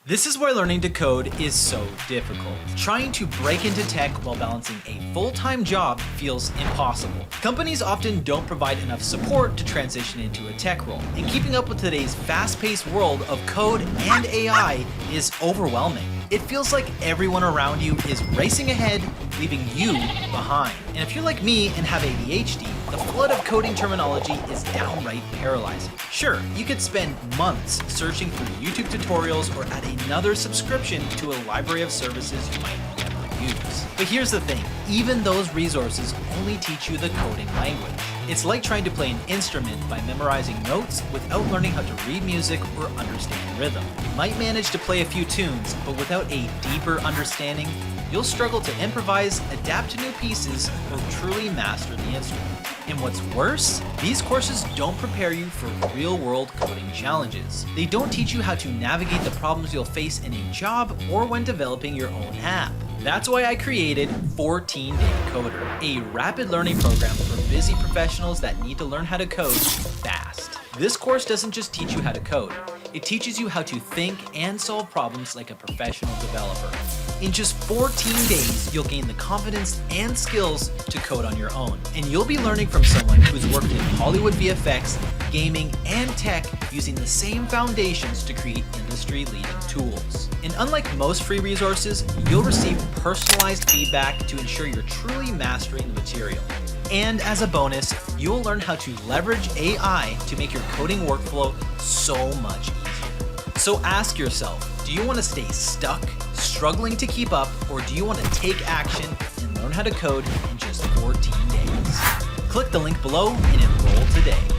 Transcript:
This is why learning to code is so difficult. Trying to break into tech while balancing a full-time job feels impossible. Companies often don't provide enough support to transition into a tech role, and keeping up with today's fast-paced world of code and AI is overwhelming. It feels like everyone around you is racing ahead, leaving you behind. And if you're like me and have ADHD, the flood of coding terminology is downright paralyzing. Sure, you could spend months searching through YouTube tutorials or add another subscription to a library of services you might never use. But here's the thing, even those resources only teach you the coding language. It's like trying to play an instrument by memorizing notes without learning how to read music or understand rhythm. You might manage to play a few tunes, but without a deeper understanding, you'll struggle to improvise, adapt to new pieces, or truly master the instrument. And what's worse, these courses don't prepare you for real-world coding challenges. They don't teach you how to navigate the problems you'll face in a job or when developing your own app. That's why I created 14-Day Coder, a rapid learning program for busy professionals that need to learn how to code fast. This course doesn't just teach you how to code, it teaches you how to think and solve problems like a professional developer. In just 14 days, you'll gain the confidence and skills to code on your own. And you'll be learning from someone who's worked in Hollywood VFX, gaming, and tech using the same foundations to create industry-leading tools. And unlike most free resources, you'll receive personalized feedback to ensure you're truly mastering the material. And as a bonus, you'll learn how to leverage AI to make your coding workflow so much easier. So ask yourself, do you want to stay stuck, struggling to keep up, or do you want to take action and learn how to code in just 14 days? Click the link below and enroll today.